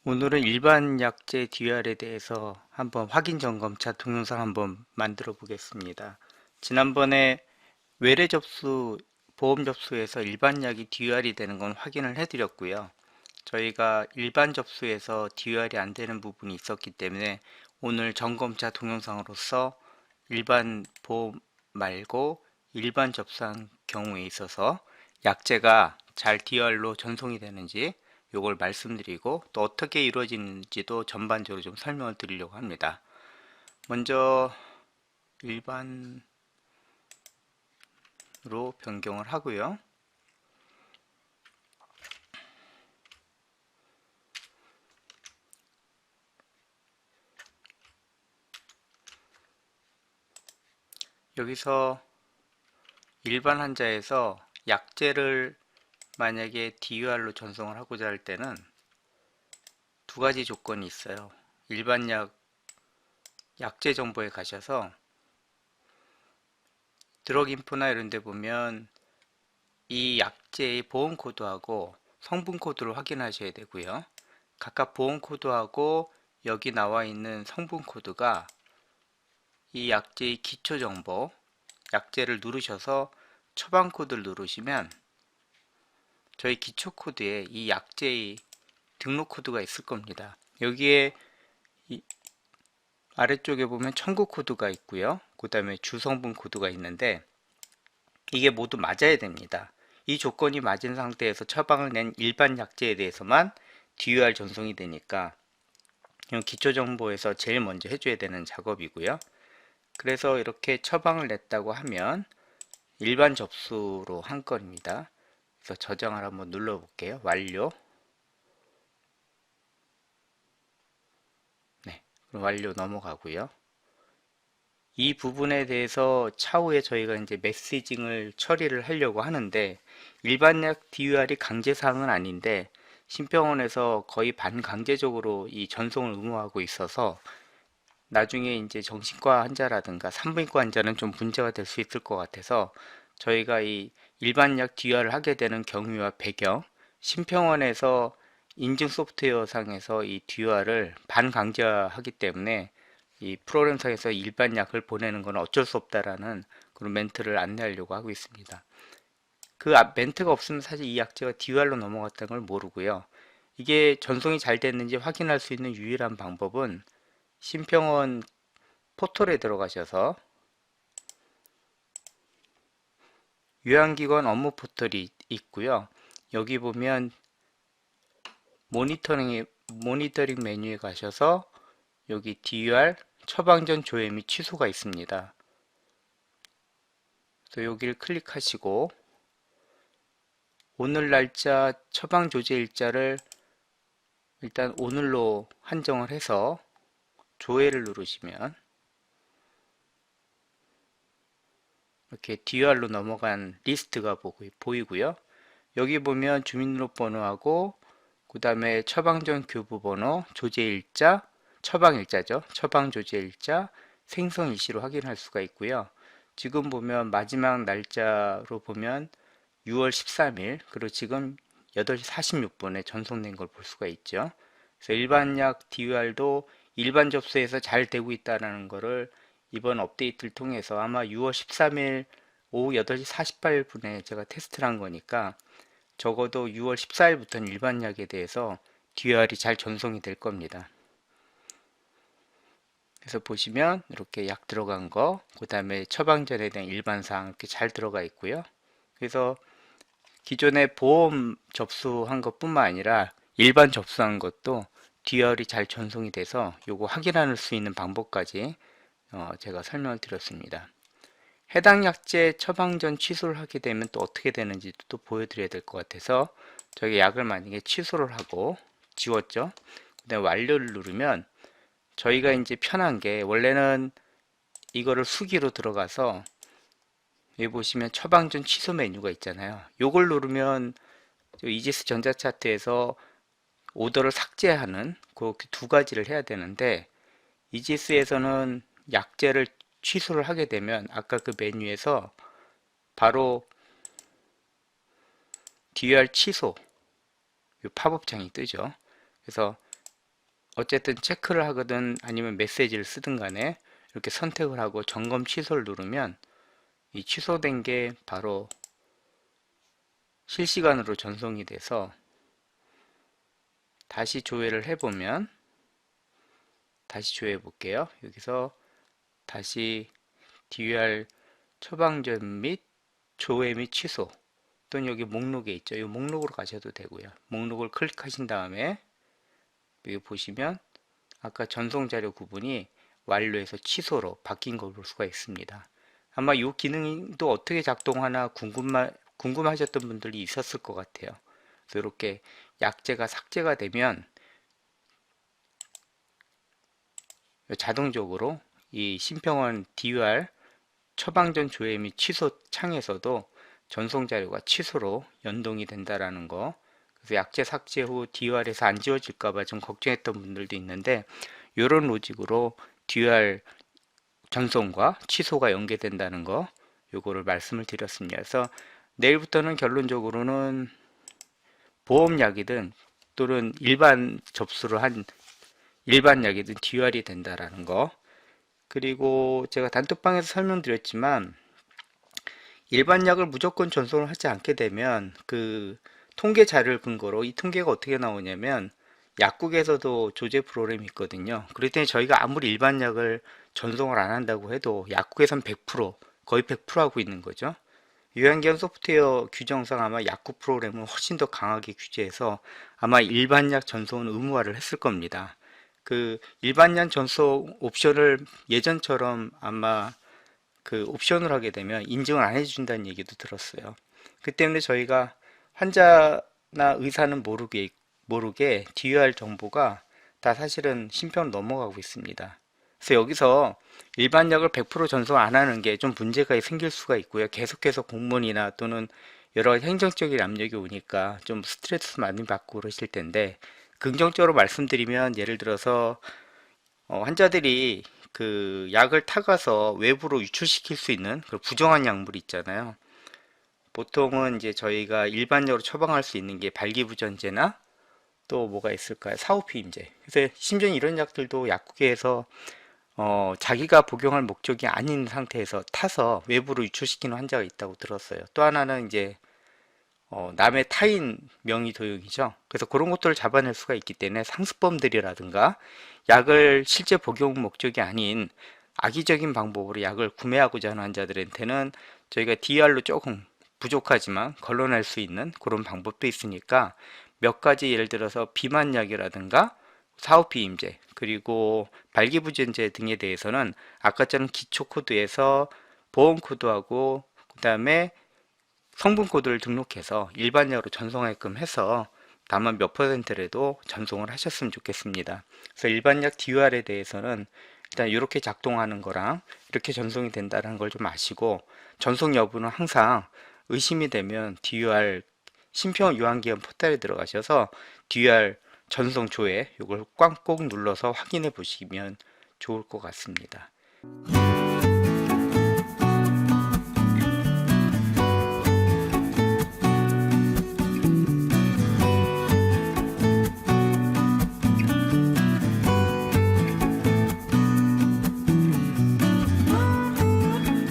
오늘은 일반 약제 DR에 대해서 한번 확인 점검차 동영상 한번 만들어 보겠습니다. 지난번에 외래 접수, 보험 접수에서 일반 약이 DR이 되는 건 확인을 해드렸고요. 저희가 일반 접수에서 DR이 안 되는 부분이 있었기 때문에 오늘 점검차 동영상으로서 일반 보험 말고 일반 접수한 경우에 있어서 약제가 잘 DR로 전송이 되는지 요걸 말씀드리고 또 어떻게 이루어지는지도 전반적으로 좀 설명을 드리려고 합니다. 먼저 일반으로 변경을 하고요. 여기서 일반 환자에서 약제를 만약에 DUR로 전송을 하고자 할 때는 두 가지 조건이 있어요. 일반 약제 정보에 가셔서 드럭 인포나 이런 데 보면 이 약제의 보험 코드하고 성분 코드를 확인하셔야 되고요. 각각 보험 코드하고 여기 나와 있는 성분 코드가 이 약제의 기초 정보, 약제를 누르셔서 처방 코드를 누르시면 저희 기초 코드에 이 약제의 등록 코드가 있을 겁니다. 여기에 아래쪽에 보면 청구 코드가 있고요. 그 다음에 주성분 코드가 있는데 이게 모두 맞아야 됩니다. 이 조건이 맞은 상태에서 처방을 낸 일반 약제에 대해서만 DUR 전송이 되니까 기초정보에서 제일 먼저 해줘야 되는 작업이고요. 그래서 이렇게 처방을 냈다고 하면 일반 접수로 한 건입니다. 그래서 저장을 한번 눌러 볼게요. 완료. 네, 그럼 완료 넘어가고요. 이 부분에 대해서 차후에 저희가 이제 메시징을 처리를 하려고 하는데 일반 약 DUR이 강제사항은 아닌데 신병원에서 거의 반강제적으로 이 전송을 의무화하고 있어서 나중에 이제 정신과 환자라든가 산부인과 환자는 좀 문제가 될 수 있을 것 같아서 저희가 이 일반 약 DUR을 하게 되는 경위와 배경, 신병원에서 인증 소프트웨어 상에서 이 DUR을 반강제화하기 때문에 이 프로그램상에서 일반 약을 보내는 건 어쩔 수 없다라는 그런 멘트를 안내하려고 하고 있습니다. 그 멘트가 없으면 사실 이 약제가 DUR로 넘어갔다는 걸 모르고요. 이게 전송이 잘 됐는지 확인할 수 있는 유일한 방법은 신병원 포털에 들어가셔서 요양기관 업무 포털이 있고요. 여기 보면 모니터링 메뉴에 가셔서 여기 DUR 처방 전 조회 및 취소가 있습니다. 그래서 여기를 클릭하시고 오늘 날짜 처방 조제 일자를 일단 오늘로 한정을 해서 조회를 누르시면 이렇게 DUR로 넘어간 리스트가 보이고요. 여기 보면 주민등록번호하고 그 다음에 처방전 교부번호, 조제일자, 처방일자죠. 처방조제일자, 생성일시로 확인할 수가 있고요. 지금 보면 마지막 날짜로 보면 6월 13일, 그리고 지금 8시 46분에 전송된 걸 볼 수가 있죠. 그래서 일반약 DUR도 일반 접수에서 잘 되고 있다는 것을 이번 업데이트를 통해서 아마 6월 13일 오후 8시 48분에 제가 테스트를 한 거니까 적어도 6월 14일부터는 일반 약에 대해서 DUR이 잘 전송이 될 겁니다. 그래서 보시면 이렇게 약 들어간 거, 그 다음에 처방전에 대한 일반 사항 이렇게 잘 들어가 있고요. 그래서 기존에 보험 접수한 것뿐만 아니라 일반 접수한 것도 DUR이 잘 전송이 돼서 요거 확인할 수 있는 방법까지 제가 설명을 드렸습니다. 해당 약제 처방전 취소를 하게 되면 또 어떻게 되는지 또 보여드려야 될 것 같아서 저희 약을 만약에 취소를 하고 지웠죠. 그다음에 완료를 누르면 저희가 이제 편한 게 원래는 이거를 수기로 들어가서 여기 보시면 처방전 취소 메뉴가 있잖아요. 요걸 누르면 이지스 전자차트에서 오더를 삭제하는 그 두 가지를 해야 되는데 이지스에서는 약제를 취소를 하게 되면 아까 그 메뉴에서 바로 DUR 취소 이 팝업창이 뜨죠. 그래서 어쨌든 체크를 하거든 아니면 메시지를 쓰든 간에 이렇게 선택을 하고 점검 취소를 누르면 이 취소된 게 바로 실시간으로 전송이 돼서 다시 조회를 해보면, 다시 조회해 볼게요. 여기서 다시 DVR 처방전 및 조회 및 취소, 또는 여기 목록에 있죠. 이 목록으로 가셔도 되고요. 목록을 클릭하신 다음에 여기 보시면 아까 전송 자료 구분이 완료해서 취소로 바뀐 걸 볼 수가 있습니다. 아마 이 기능도 어떻게 작동하나 궁금하셨던 분들이 있었을 것 같아요. 그래서 이렇게 약제가 삭제가 되면 자동적으로 이 신평원 DUR 처방전 조회 및 취소 창에서도 전송 자료가 취소로 연동이 된다라는 거. 그래서 약제 삭제 후 DUR에서 안 지워질까봐 좀 걱정했던 분들도 있는데, 이런 로직으로 DUR 전송과 취소가 연계된다는 거, 요거를 말씀을 드렸습니다. 그래서 내일부터는 결론적으로는 보험약이든 또는 일반 접수를 한 일반 약이든 DUR이 된다라는 거. 그리고 제가 단톡방에서 설명드렸지만 일반 약을 무조건 전송을 하지 않게 되면 그 통계 자료를 근거로, 이 통계가 어떻게 나오냐면 약국에서도 조제 프로그램이 있거든요. 그랬더니 저희가 아무리 일반 약을 전송을 안 한다고 해도 약국에선 100%, 거의 100% 하고 있는 거죠. 유한기한 소프트웨어 규정상 아마 약국 프로그램을 훨씬 더 강하게 규제해서 아마 일반 약 전송은 의무화를 했을 겁니다. 그 일반 약 전송 옵션을 예전처럼 아마 그 옵션을 하게 되면 인증을 안 해준다는 얘기도 들었어요. 그 때문에 저희가 환자나 의사는 모르게 DUR 정보가 다 사실은 신평으로 넘어가고 있습니다. 그래서 여기서 일반 약을 100% 전송 안 하는 게 좀 문제가 생길 수가 있고요. 계속해서 공문이나 또는 여러 행정적인 압력이 오니까 좀 스트레스 많이 받고 그러실 텐데, 긍정적으로 말씀드리면 예를 들어서 환자들이 그 약을 타가서 외부로 유출시킬 수 있는 그 부정한 약물 있잖아요. 보통은 이제 저희가 일반적으로 처방할 수 있는 게 발기부전제나 또 뭐가 있을까요? 사오피임제. 그래서 심지어 이런 약들도 약국에서 자기가 복용할 목적이 아닌 상태에서 타서 외부로 유출시키는 환자가 있다고 들었어요. 또 하나는 이제 남의 타인 명의 도용이죠. 그래서 그런 것들을 잡아낼 수가 있기 때문에 상습범들이라든가 약을 실제 복용 목적이 아닌 악의적인 방법으로 약을 구매하고자 하는 환자들한테는 저희가 DR로 조금 부족하지만 걸러낼 수 있는 그런 방법도 있으니까, 몇 가지 예를 들어서 비만약이라든가 사후피임제 그리고 발기부전제 등에 대해서는 아까처럼 기초 코드에서 보험 코드하고 그 다음에 성분 코드를 등록해서 일반약으로 전송하게끔 해서 다만 몇 %라도 전송을 하셨으면 좋겠습니다. 그래서 일반약 DUR에 대해서는 일단 이렇게 작동하는 거랑 이렇게 전송이 된다는 걸 좀 아시고, 전송 여부는 항상 의심이 되면 DUR 신평 유한기한 포털에 들어가셔서 DUR 전송 조회 이걸 꽉 꼭 눌러서 확인해 보시면 좋을 것 같습니다.